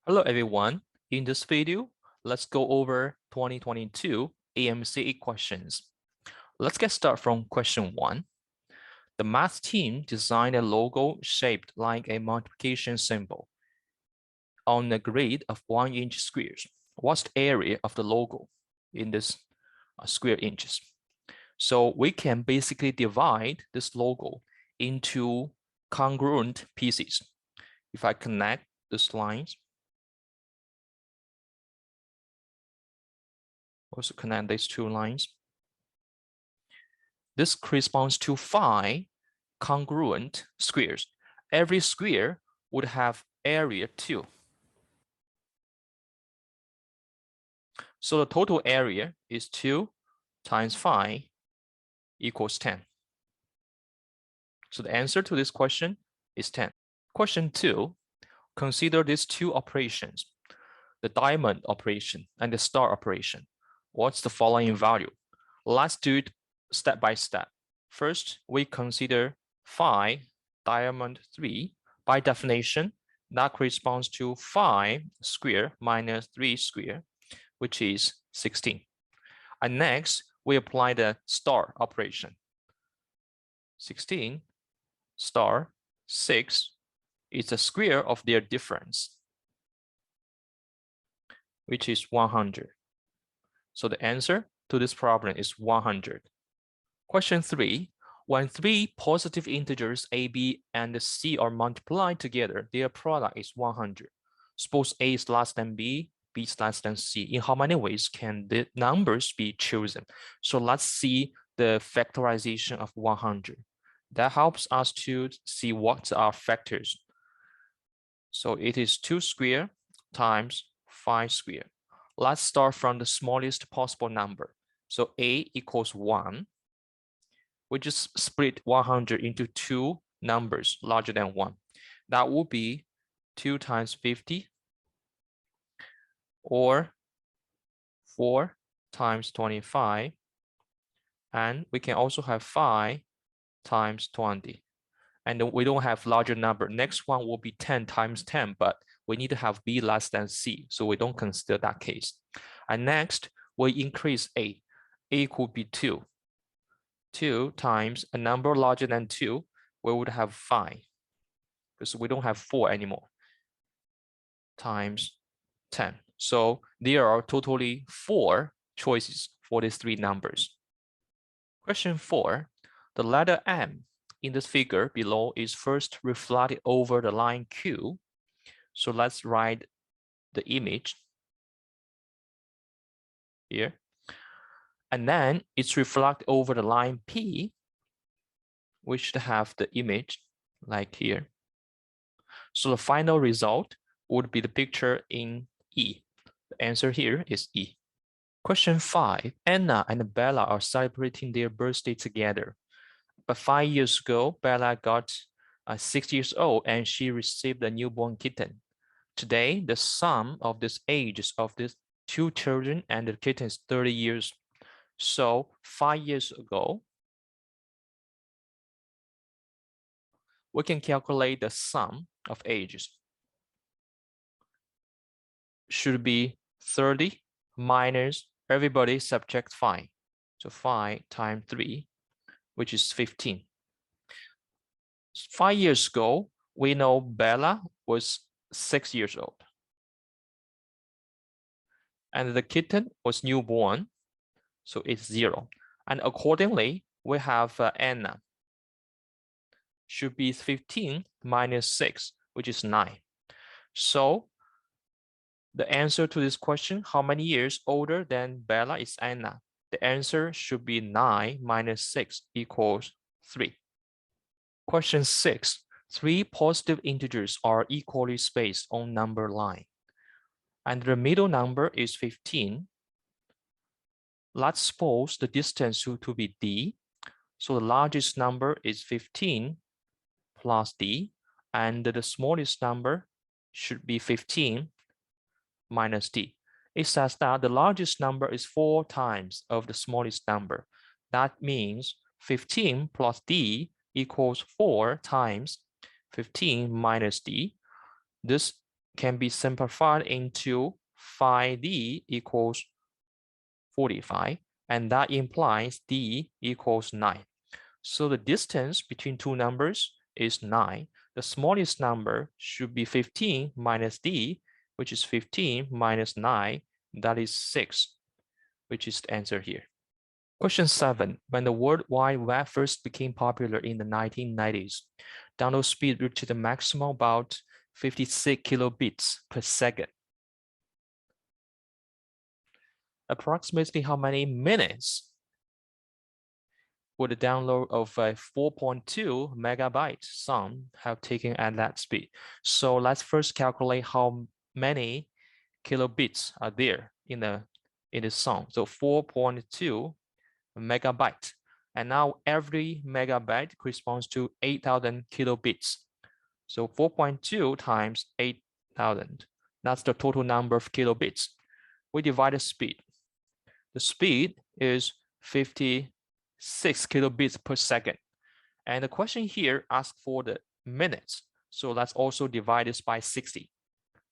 Hello everyone. In this video, let's go over 2022 AMC8 questions. Let's get started from question 1. The math team designed a logo shaped like a multiplication symbol on a grid of 1-inch squares. What's the area of the logo in this square inches? So we can basically divide this logo into congruent pieces. If I connect these lines, also connect these two lines. This corresponds to 5 congruent squares. Every square would have area 2. So the total area is 2 times 5 equals 10. So the answer to this question is 10. Question 2, consider these two operations, the diamond operation and the star operation. What's the following value? Let's do it step by step. First, we consider 5 diamond 3. By definition, that corresponds to 5 square minus 3 square, which is 16. And next, we apply the star operation. 16 star 6 is the square of their difference, which is 100. So the answer to this problem is 100. Question 3, when 3 positive integers a, b, and c are multiplied together, their product is 100. Suppose a is less than b, b is less than c. In how many ways can the numbers be chosen? So let's see the factorization of 100. That helps us to see what are factors. So it is 2 square times 5 square. Let's start from the smallest possible number. So a equals 1. We just split 100 into 2 numbers larger than 1. That would be 2 times 50 or 4 times 25. And we can also have 5 times 20. And we don't have larger number. Next one will be 10 times 10, but we need to have b less than c, so we don't consider that case. And next, we increase a. A could be 2. 2 times a number larger than 2, we would have 5, because we don't have 4 anymore, times 10. So there are totally 4 choices for these 3 numbers. Question 4, the letter M in this figure below is first reflected over the line Q. So let's write the image here. And then it's reflected over the line P, which should have the image like here. So the final result would be the picture in E. The answer here is E. Question 5, Anna and Bella are celebrating their birthday together. But 5 years ago, Bella got 6 years old and she received a newborn kitten. Today, the sum of the ages of these 2 children and the kitten is 30 years. So 5 years ago, we can calculate the sum of ages. Should be 30 minus everybody subtract 5. So 5 times 3, which is 15. 5 years ago, we know Bella was 6 years old. And the kitten was newborn, so it's 0. And accordingly, we have Anna. Should be 15 minus 6, which is 9. So the answer to this question, how many years older than Bella is Anna? The answer should be 9 minus 6 equals 3. Question 6, 3 positive integers are equally spaced on number line. And the middle number is 15. Let's suppose the distance to be d. So the largest number is 15 plus d, and the smallest number should be 15 minus d. It says that the largest number is 4 times of the smallest number. That means 15 plus d equals 4 times 15 minus d. This can be simplified into 5d equals 45, and that implies d equals 9. So the distance between two numbers is 9. The smallest number should be 15 minus d, which is 15 minus 9, that is 6, which is the answer here. Question 7. When the World Wide Web first became popular in the 1990s, download speed reached the maximum about 56 kilobits per second. Approximately how many minutes would the download of a 4.2 megabyte song have taken at that speed? So let's first calculate how many kilobits are there in the song. So 4.2 megabyte. And now every megabyte corresponds to 8,000 kilobits. So 4.2 times 8,000. That's the total number of kilobits. We divide the speed. The speed is 56 kilobits per second. And the question here asks for the minutes. So let's also divide this by 60.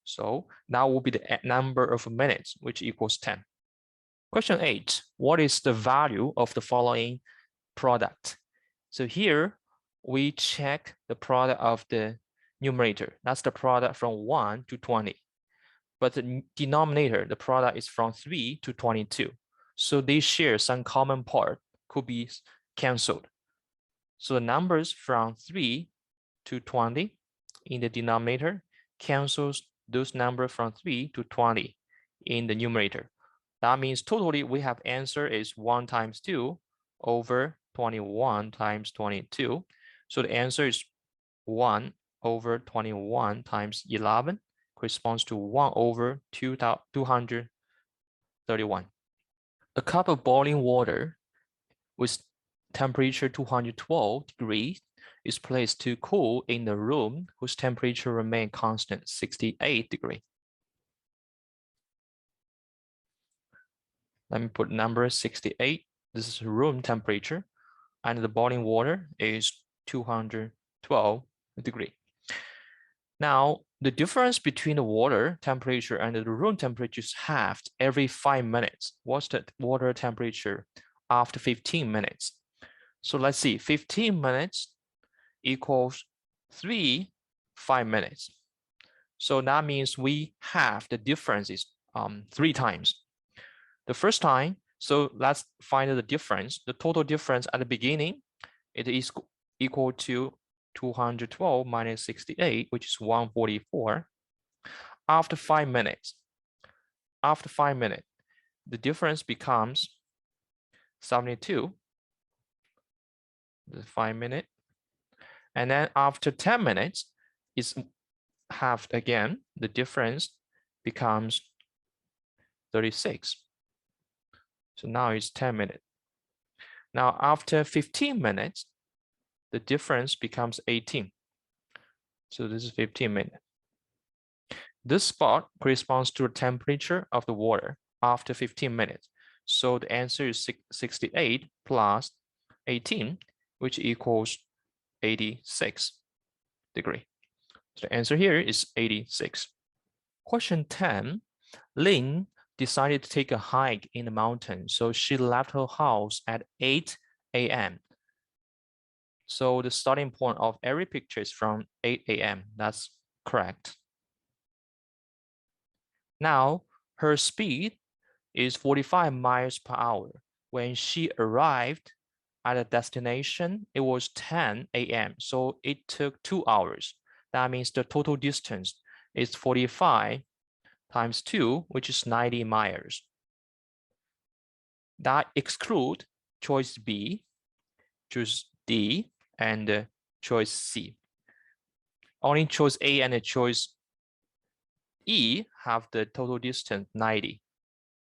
So now will be the number of minutes, which equals 10. Question 8, what is the value of the following product? So here we check the product of the numerator. That's the product from 1 to 20. But the denominator, the product is from 3 to 22. So they share some common part, could be canceled. So the numbers from 3 to 20 in the denominator cancels those numbers from 3 to 20 in the numerator. That means totally we have answer is 1 times 2 over 21 times 22. So the answer is 1 over 21 times 11 corresponds to 1 over 231. A cup of boiling water with temperature 212 degrees is placed to cool in the room whose temperature remains constant 68 degrees. Let me put number 68. This is room temperature, and the boiling water is 212 degrees. Now, the difference between the water temperature and the room temperature is halved every 5 minutes. What's the water temperature after 15 minutes? So let's see, 15 minutes equals 5 minutes. So that means we have the difference is 3 times. The first time, so let's find the difference. The total difference at the beginning, it is equal to 212 minus 68, which is 144. After 5 minutes, the difference becomes 72. The 5 minutes. And then after 10 minutes, it's halved again. The difference becomes 36. So now it's 10 minutes. Now after 15 minutes, the difference becomes 18. So this is 15 minutes. This spot corresponds to the temperature of the water after 15 minutes. So the answer is 68 plus 18, which equals 86 degrees. So the answer here is 86. Question 10, Lynn decided to take a hike in the mountain, so she left her house at 8 a.m. So the starting point of every picture is from 8 a.m. That's correct. Now, her speed is 45 miles per hour. When she arrived at a destination, it was 10 a.m. So it took 2 hours. That means the total distance is 45 times 2, which is 90 miles. That excludes choice B, choice D, and choice C. Only choice A and choice E have the total distance 90.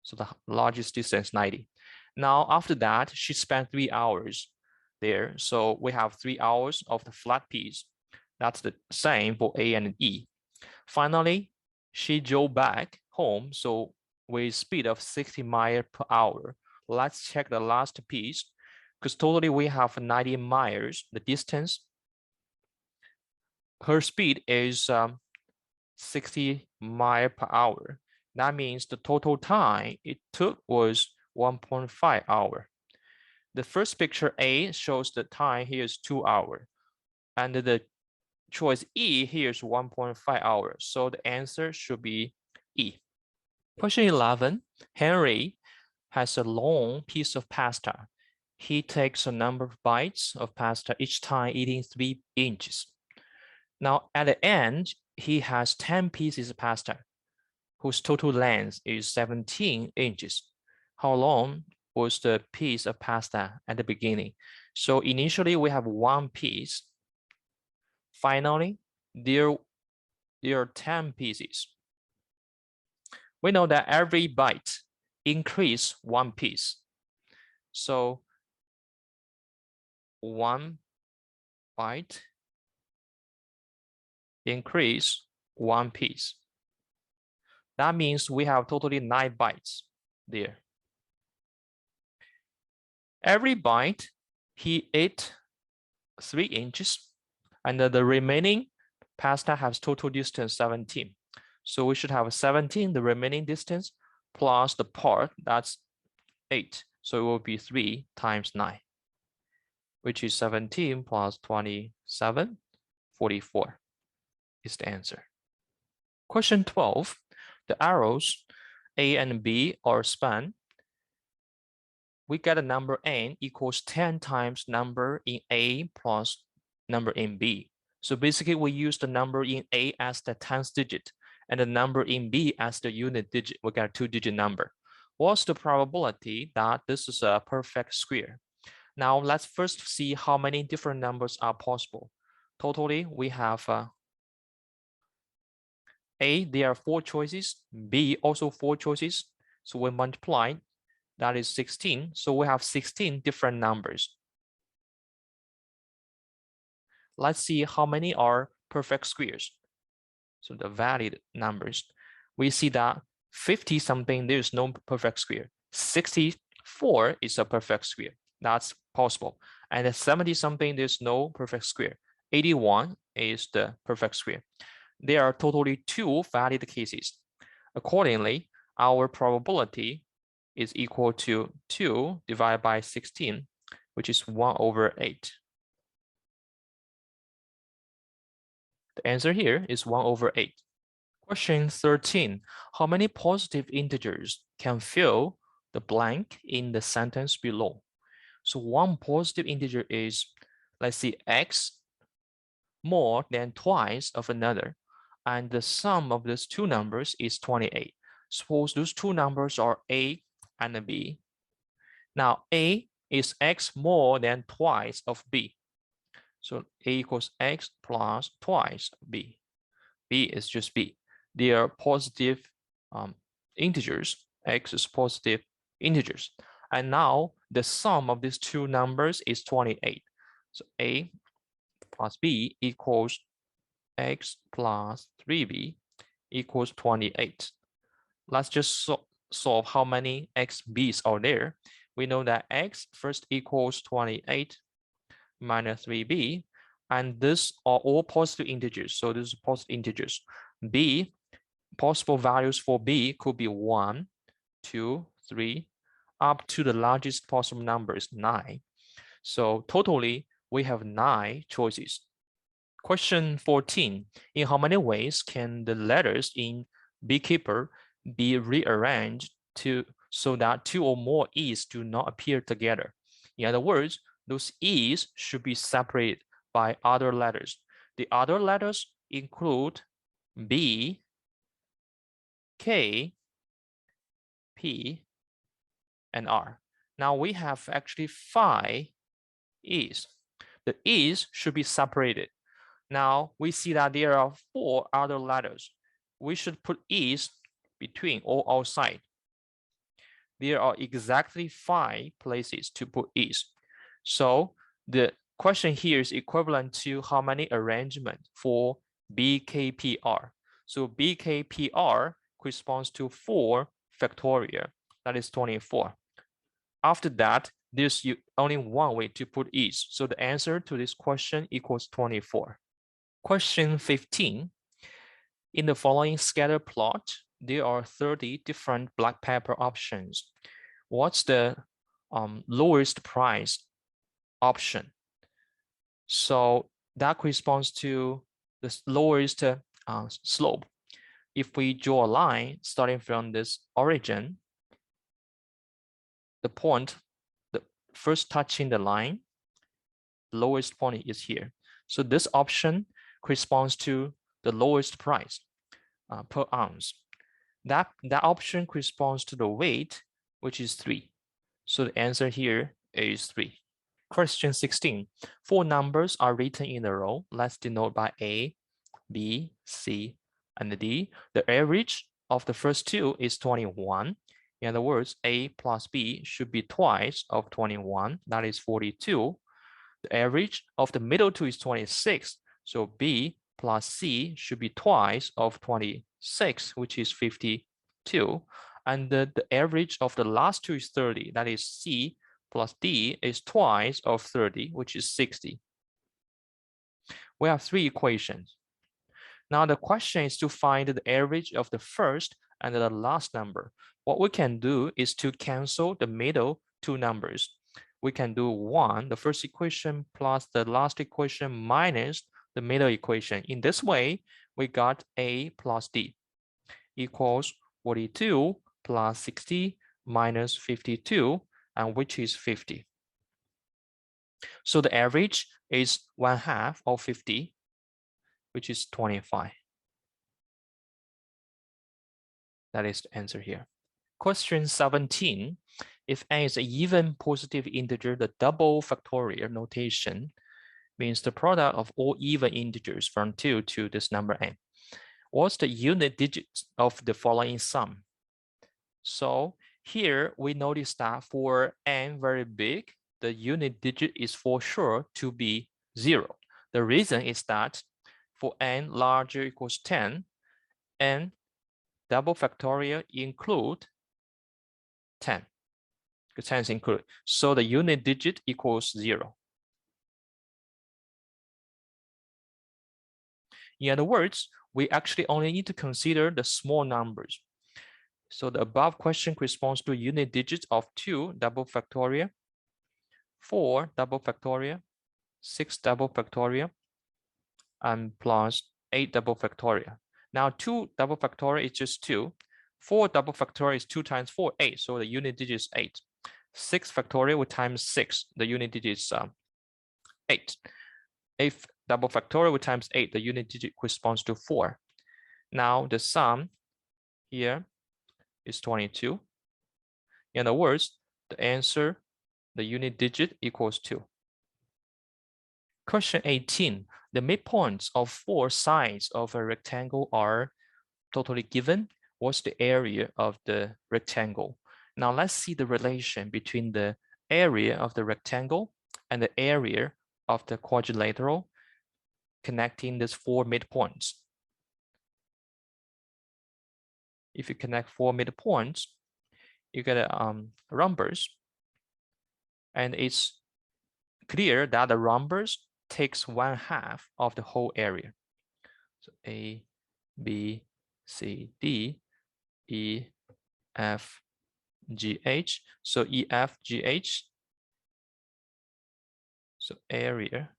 So the largest distance 90. Now after that, she spent 3 hours there. So we have 3 hours of the flat piece. That's the same for A and E. Finally, she drove back home, so with speed of 60 miles per hour. Let's check the last piece, because totally we have 90 miles. The distance, her speed is 60 miles per hour. That means the total time it took was 1.5 hours. The first picture A shows the time here is 2 hours. And the choice E here is 1.5 hours. So the answer should be E. Question 11, Henry has a long piece of pasta. He takes a number of bites of pasta each time eating 3 inches. Now at the end, he has 10 pieces of pasta whose total length is 17 inches. How long was the piece of pasta at the beginning? So initially we have 1 piece. Finally, there are 10 pieces. We know that every bite increase 1 piece. So 1 bite increase 1 piece. That means we have totally 9 bites there. Every bite, he ate 3 inches, and the remaining pasta has total distance 17. So we should have 17, the remaining distance, plus the part, that's 8. So it will be 3 times 9, which is 17 plus 27, 44 is the answer. Question 12, the arrows A and B are span. We get a number n equals 10 times number in A plus number in B. So basically we use the number in A as the 10th digit and the number in B as the unit digit. We got a 2-digit number. What's the probability that this is a perfect square? Now let's first see how many different numbers are possible. Totally, we have A, there are 4 choices, B also 4 choices. So we multiply, that is 16. So we have 16 different numbers. Let's see how many are perfect squares. So the valid numbers, we see that 50 something, there's no perfect square. 64 is a perfect square. That's possible. And 70 something, there's no perfect square. 81 is the perfect square. There are totally 2 valid cases. Accordingly, our probability is equal to 2 divided by 16, which is 1/8. The answer here is 1/8. Question 13. How many positive integers can fill the blank in the sentence below? So one positive integer is, let's see, x more than twice of another. And the sum of these 2 numbers is 28. Suppose those 2 numbers are A and B. Now A is x more than twice of B. So A equals x plus twice B. B is just B. They are positive integers. X is positive integers. And now the sum of these 2 numbers is 28. So A plus B equals x plus 3b equals 28. Let's just solve how many xb's are there. We know that x first equals 28 minus 3b, and these are all positive integers. So this is positive integers. B, possible values for B could be 1, 2, 3, up to the largest possible number is 9. So totally, we have 9 choices. Question 14. In how many ways can the letters in beekeeper be rearranged so that 2 or more E's do not appear together? In other words, those E's should be separated by other letters. The other letters include B, K, P, and R. Now we have actually 5 E's. The E's should be separated. Now we see that there are 4 other letters. We should put E's between or outside. There are exactly 5 places to put E's. So the question here is equivalent to how many arrangements for BKPR. So BKPR corresponds to 4 factorial, that is 24. After that, there's only one way to put E's. So the answer to this question equals 24. Question 15. In the following scatter plot, there are 30 different black pepper options. What's the lowest price option? So that corresponds to the lowest slope. If we draw a line starting from this origin, the point, the first touching the line, the lowest point is here. So this option corresponds to the lowest price per ounce. That option corresponds to the weight, which is 3. So the answer here is 3. Question 16. 4 numbers are written in a row. Let's denote by A, B, C, and D. The average of the first 2 is 21. In other words, A plus B should be twice of 21. That is 42. The average of the middle 2 is 26. So B plus C should be twice of 26, which is 52. And the average of the last 2 is 30. That is C plus D is twice of 30, which is 60. We have 3 equations. Now the question is to find the average of the first and the last number. What we can do is to cancel the middle 2 numbers. We can do 1, the first equation, plus the last equation minus the middle equation. In this way, we got A plus D equals 42 plus 60 minus 52, and which is 50. So the average is 1/2 of 50, which is 25. That is the answer here. Question 17. If n is an even positive integer, the double factorial notation means the product of all even integers from 2 to this number n. What's the unit digits of the following sum? So here we notice that for n very big, the unit digit is for sure to be 0. The reason is that for n larger equals 10, n double factorial include 10. The 10 is included. So the unit digit equals 0. In other words, we actually only need to consider the small numbers. So the above question corresponds to unit digits of 2 double factorial, 4 double factorial, 6 double factorial, and plus 8 double factorial. Now 2 double factorial is just 2. 4 double factorial is 2 times 4, 8. So the unit digit is 8. 6 factorial with times 6, the unit digit is 8. 8 double factorial with times 8, the unit digit corresponds to 4. Now the sum here is 22. In other words, the answer, the unit digit equals 2. Question 18. The midpoints of 4 sides of a rectangle are totally given. What's the area of the rectangle? Now let's see the relation between the area of the rectangle and the area of the quadrilateral connecting these 4 midpoints. If you connect 4 midpoints, you get a rhombus, and it's clear that the rhombus takes 1/2 of the whole area. So A, B, C, D, E, F, G, H. So E, F, G, H. So area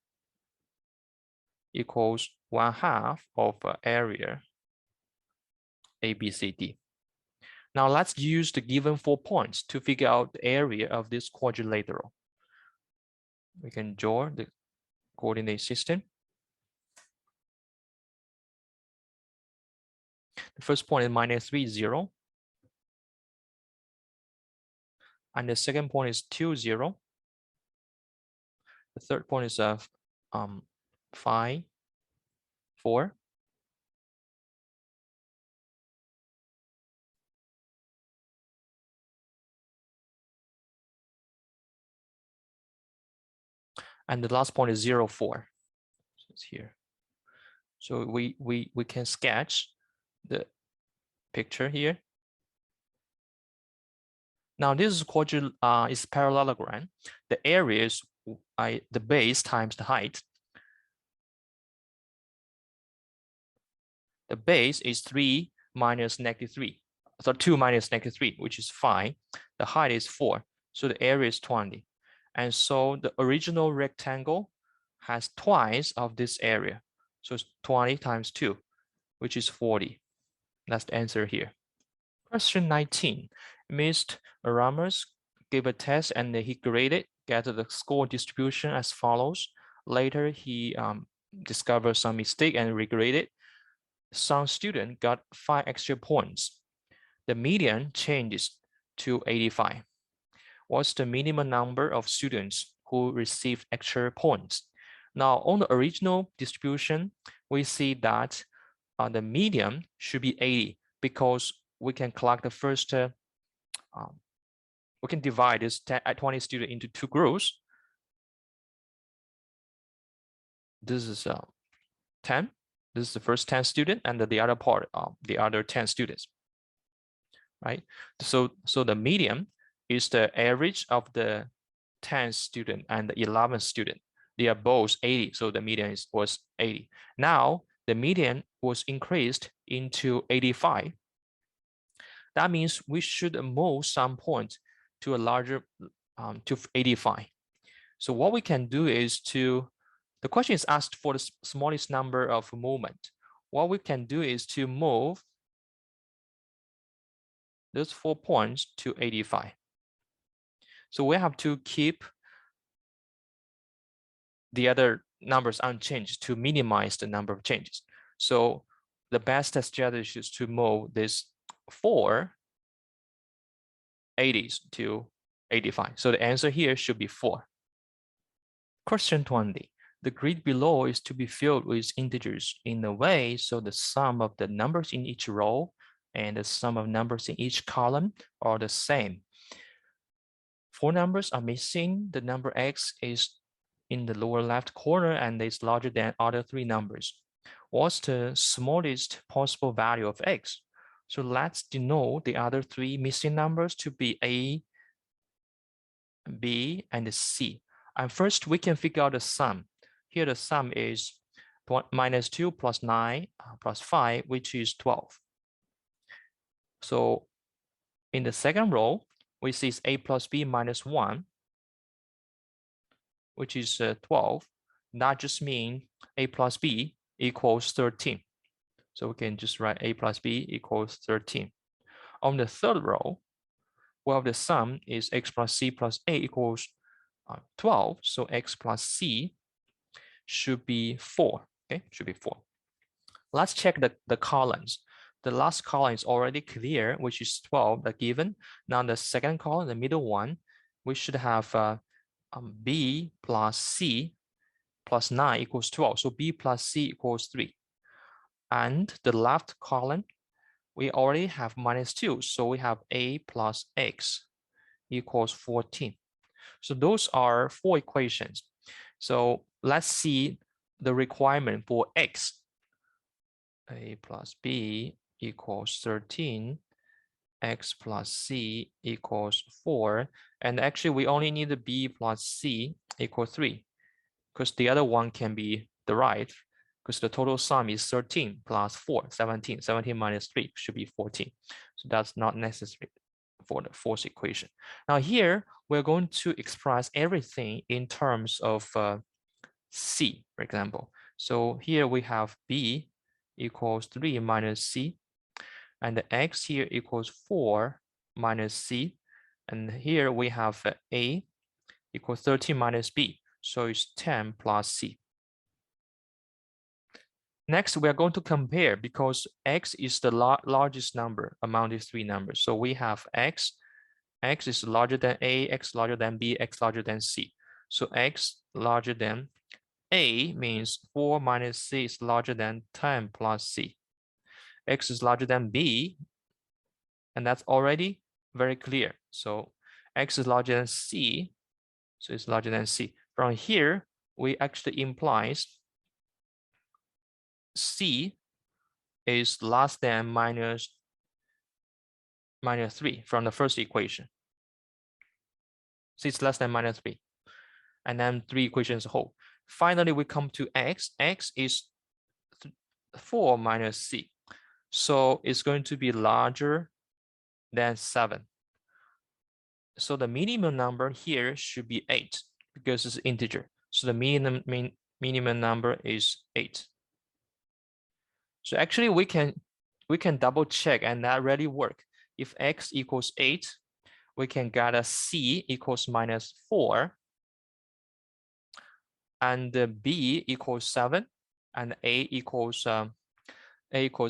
equals 1/2 of area A, B, C, D. Now let's use the given 4 points to figure out the area of this quadrilateral. We can draw the coordinate system. The first point is -3, 0. And the second point is 2, 0. The third point is 5, 4. And the last point is 0, 4. So it's here. So we can sketch the picture here. Now this is parallelogram. The area is the base times the height. The base is 3 minus -3. So 2 minus -3, which is 5. The height is 4. So the area is 20. And so the original rectangle has twice of this area. So it's 20 times 2, which is 40. That's the answer here. Question 19. Mr. Ramos gave a test and he graded, get the score distribution as follows. Later, he discovered some mistake and regraded. Some student got 5 extra points. The median changes to 85. What's the minimum number of students who received extra points? Now, on the original distribution, we see that the median should be 80 because we can collect the first, we can divide this 20 students into 2 groups. This is 10. This is the first 10 students, and the other part, the other 10 students, right? So the median is the average of the 10 student and the 11 student. They are both 80, so the median was 80. Now the median was increased into 85. That means we should move some points to a larger, to 85. So what we can do is the question is asked for the smallest number of movement. What we can do is to move those 4 points to 85. So we have to keep the other numbers unchanged to minimize the number of changes. So the best strategy is to move this 4 80s to 85. So the answer here should be 4. Question 20. The grid below is to be filled with integers in a way so the sum of the numbers in each row and the sum of numbers in each column are the same. 4 numbers are missing. The number x is in the lower left corner and is larger than other 3 numbers. What's the smallest possible value of x? So let's denote the other 3 missing numbers to be a, b, and c. And first we can figure out the sum. Here the sum is -2 plus 9 plus 5, which is 12. So in the second row, we see a plus b minus 1, which is 12. That just means a plus b equals 13. So we can just write a plus b equals 13. On the third row, well, the sum is x plus c plus a equals 12. So x plus c should be 4. Okay, should be 4. Let's check the columns. The last column is already clear, which is 12, the given. Now the second column, the middle one, we should have b plus c plus 9 equals 12. So b plus c equals 3. And the left column, we already have -2. So we have a plus x equals 14. So those are 4 equations. So let's see the requirement for x. A plus b equals 13. X plus c equals 4. And actually, we only need the b plus c equals 3, because the other one can be derived, because the total sum is 13 plus 4, 17. 17 minus 3 should be 14. So that's not necessary for the fourth equation. Now here, we're going to express everything in terms of c, for example. So here we have b equals 3 minus c, and the x here equals 4 minus c, and here we have a equals 13 minus b, so it's 10 plus c. Next, we are going to compare because x is the largest number among these 3 numbers. So we have x is larger than a, x larger than b, x larger than c. So x larger than a means 4 minus c is larger than 10 plus c. X is larger than b, and that's already very clear. So x is larger than c, so it's larger than c. From here, we actually implies c is less than minus 3 from the first equation. C is less than -3, and then 3 equations whole. Finally, we come to x. X is 4 minus c. So it's going to be larger than 7. So the minimum number here should be 8 because it's integer. So the minimum number is 8. So actually we can double check, and that really work. If x equals 8, we can get a c equals -4, and b equals 7, and a equals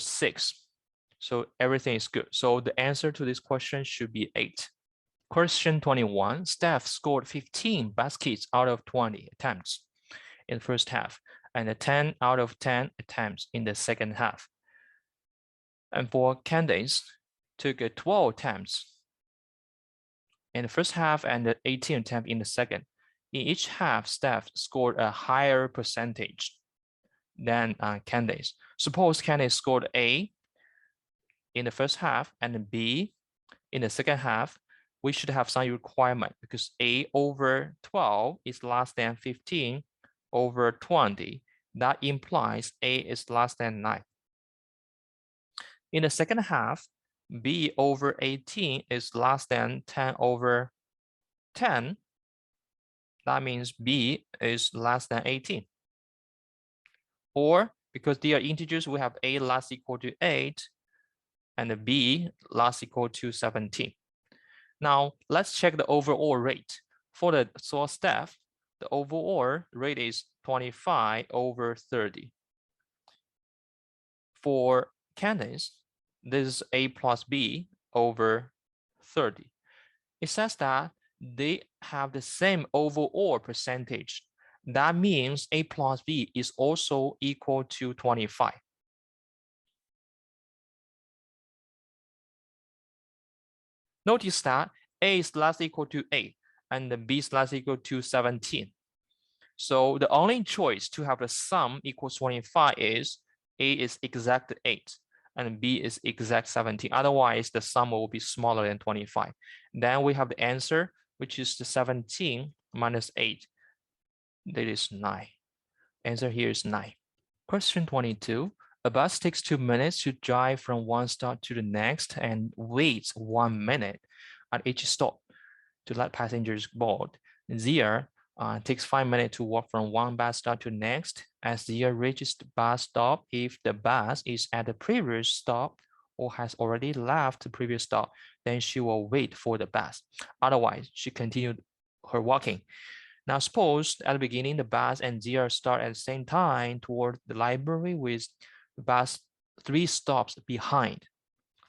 6. So everything is good. So the answer to this question should be 8. Question 21, Steph scored 15 baskets out of 20 attempts in the first half and 10 out of 10 attempts in the second half. And for Candace, took 12 attempts in the first half and 18 attempts in the second. In each half, Steph scored a higher percentage than Candace. Suppose Candace scored A in the first half and B in the second half. We should have some requirement because A over 12 is less than 15 over 20. That implies A is less than 9. In the second half, B over 18 is less than 10 over 10. That means B is less than 18. Or because they are integers, we have A less equal to 8 and B less equal to 17. Now let's check the overall rate. For the source Steph, the overall rate is 25 over 30. For Candace, this is A plus B over 30. It says that they have the same overall percentage. That means A plus B is also equal to 25. Notice that A is less equal to 8 and B is less equal to 17. So the only choice to have the sum equals 25 is A is exact 8 and B is exact 17. Otherwise, the sum will be smaller than 25. Then we have the answer, which is the 17 minus 8. That is 9. Answer here is 9. Question 22. A bus takes 2 minutes to drive from one stop to the next and waits 1 minute at each stop to let passengers board. Zia takes 5 minutes to walk from one bus stop to the next. As Zia reaches the bus stop, if the bus is at the previous stop or has already left the previous stop, then she will wait for the bus. Otherwise, she continued her walking. Now, suppose at the beginning, the bus and Zia start at the same time toward the library with the bus 3 stops behind,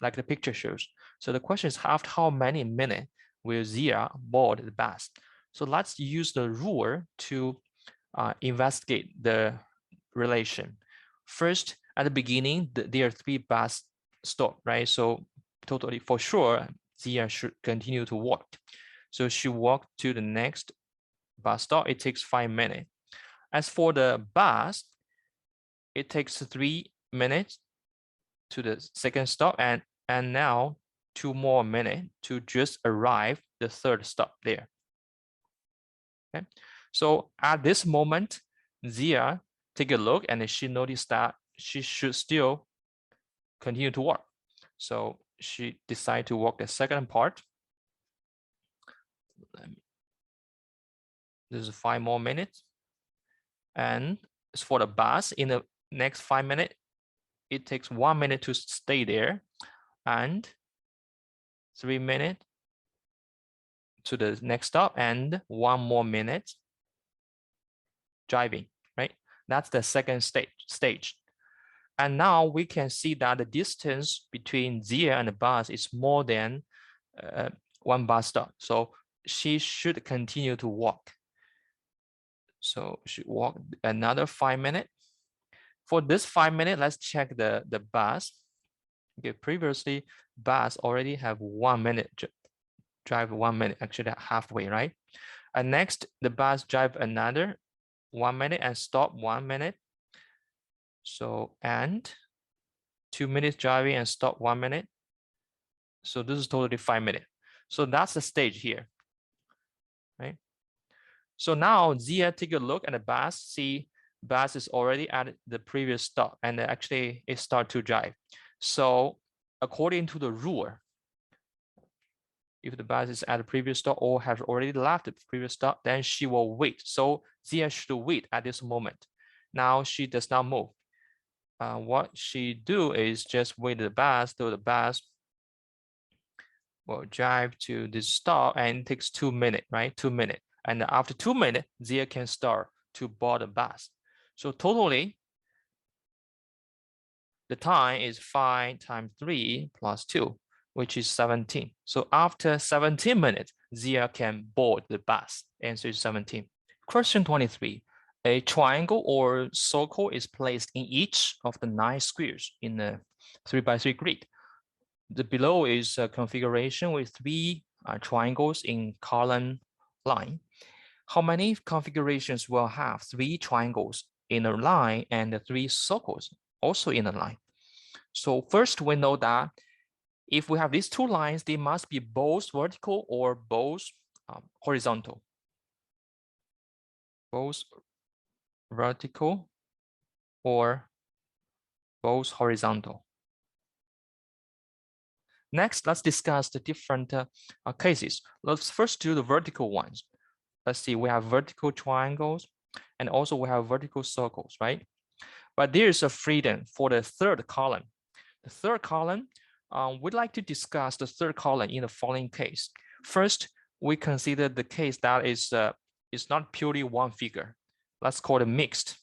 like the picture shows. So the question is, after how many minutes will Zia board the bus? So let's use the rule to investigate the relation. First, at the beginning, there are 3 bus stops, right? So totally for sure, Zia should continue to walk. So she walked to the next bus stop. It takes 5 minutes. As for the bus, it takes 3 minutes to the second stop, and now 2 more minutes to just arrive the third stop there. Okay, so at this moment, Zia take a look and she noticed that she should still continue to walk. So she decided to walk the second part. This is 5 more minutes. And as for the bus, in the next 5 minutes, it takes 1 minute to stay there and 3 minutes to the next stop and 1 more minute driving, right? That's the second stage. And now we can see that the distance between Zia and the bus is more than 1 bus stop. So she should continue to walk. So she walked another 5 minutes. For this 5 minutes, let's check the bus. Okay, previously bus already have 1 minute drive 1 minute, actually halfway, right? And next the bus drive another 1 minute and stop 1 minute. So and 2 minutes driving and stop 1 minute. So this is totally 5 minutes. So that's the stage here, right? So now Zia take a look at the bus, see bus is already at the previous stop and actually it start to drive. So according to the rule, if the bus is at the previous stop or has already left the previous stop, then she will wait. So Zia should wait at this moment. Now she does not move. What she do is just wait the bus till the bus will drive to this stop, and it takes 2 minutes, right? 2 minutes. And after 2 minutes, Zia can start to board the bus. So totally, the time is 5 times 3 plus 2, which is 17. So after 17 minutes, Zia can board the bus. Answer is 17. Question 23. A triangle or circle is placed in each of the 9 squares in the 3x3 grid. The below is a configuration with 3 triangles in column line. How many configurations will have 3 triangles in a line and 3 circles also in a line? So first we know that if we have these 2 lines, they must be both vertical or both horizontal. Both vertical or both horizontal. Next, let's discuss the different cases. Let's first do the vertical ones. Let's see, we have vertical triangles and also we have vertical circles, right? But there is a freedom for the third column. The third column, we'd like to discuss the third column in the following case. First, we consider the case that is not purely one figure. Let's call it mixed.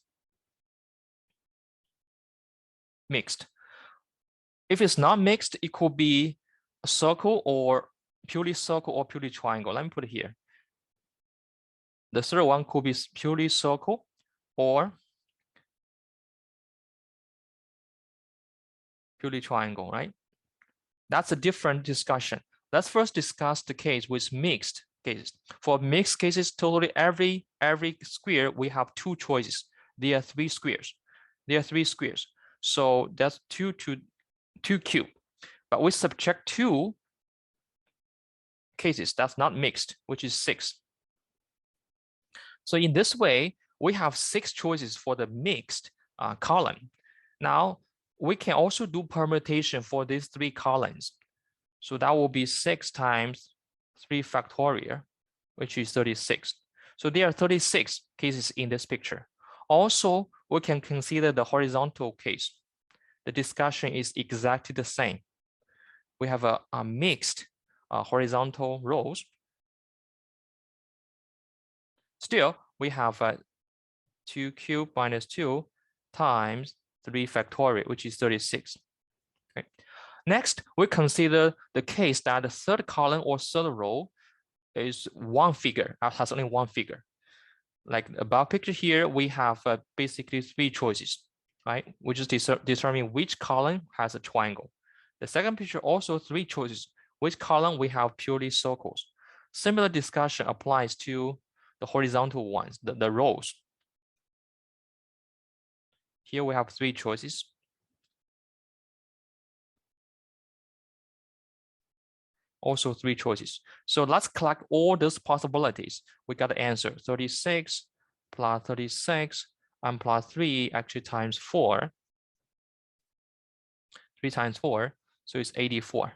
Mixed. If it's not mixed, it could be a circle or purely triangle. Let me put it here. The third one could be purely circle or purely triangle, right? That's a different discussion. Let's first discuss the case with mixed cases. For mixed cases, totally every square, we have 2 choices. There are 3 squares. There are 3 squares. So that's 2 cubed. But we subtract 2 cases that's not mixed, which is 6. So in this way, we have 6 choices for the mixed column. Now, we can also do permutation for these 3 columns. So that will be 6 times 3 factorial, which is 36. So there are 36 cases in this picture. Also, we can consider the horizontal case. The discussion is exactly the same. We have a mixed horizontal rows. Still, we have 2 cubed minus 2 times 3 factorial, which is 36. Okay. Next, we consider the case that the third column or third row is one figure, has only one figure. Like above picture here, we have basically 3 choices, right? We just determine which column has a triangle. The second picture also 3 choices. Which column we have purely circles. Similar discussion applies to the horizontal ones, the rows. Here we have 3 choices. Also 3 choices. So let's collect all those possibilities. We got the answer 36 plus 36 and plus 3 actually times 4. 3 times 4, so it's 84.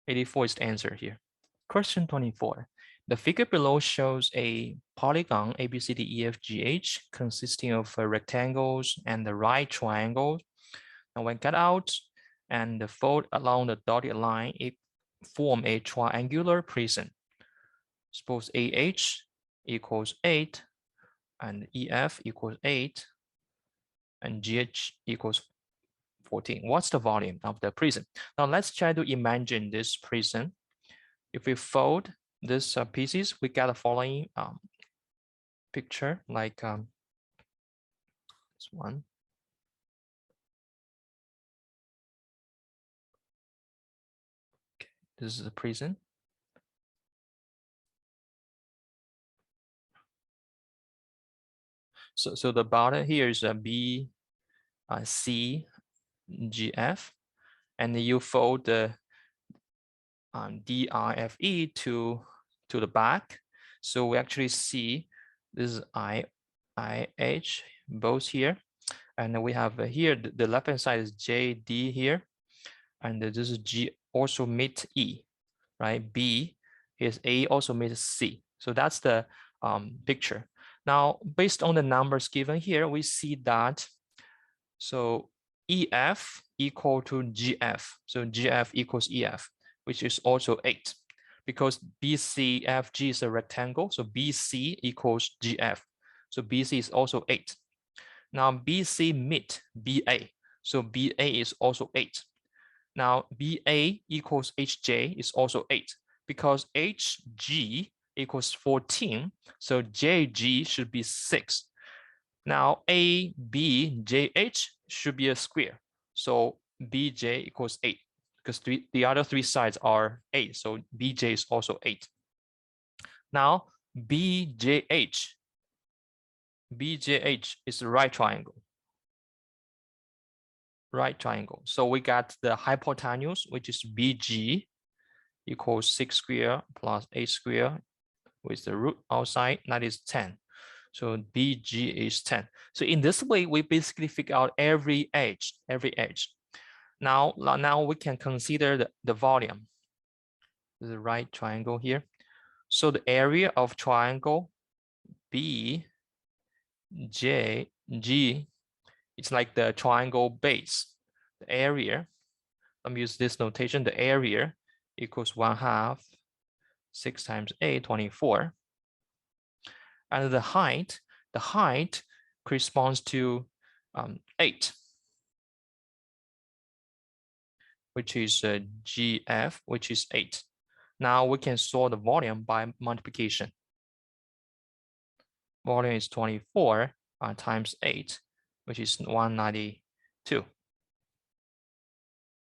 84 is the answer here. Question 24. The figure below shows a polygon ABCDEFGH consisting of rectangles and the right triangle. And when cut out and fold along the dotted line, it form a triangular prism. Suppose AH equals 8 and EF equals 8 and GH equals 14. What's the volume of the prism? Now let's try to imagine this prism. If we fold these pieces, we get the following picture, like this one. Okay, this is the prism. So the bottom here is a B, C, GF, and you fold the DRFE to the back. So we actually see this is IH both here, and we have here the left hand side is JD here, and this is G also meet E, right? B is A also meets C. So that's the picture. Now, based on the numbers given here, we see that so EF equal to GF. So GF equals EF, which is also 8. Because BCFG is a rectangle, so BC equals GF. So BC is also 8. Now BC meet BA. So BA is also 8. Now BA equals HJ is also 8 because HG equals 14. So JG should be 6. Now ABJH should be a square. So BJ equals 8 because the other three sides are 8. So BJ is also 8. Now BJH is a right triangle. Right triangle. So we got the hypotenuse, which is BG equals 6 square plus 8 square with the root outside, that is 10. So BG is 10. So in this way, we basically figure out every edge. Now we can consider the volume. The right triangle here. So the area of triangle BJG, it's like the triangle base. The area, let me use this notation, the area equals 1/2, 6 times 8, 24. And the height corresponds to 8, which is GF, which is 8. Now we can solve the volume by multiplication. Volume is 24 times 8, which is 192.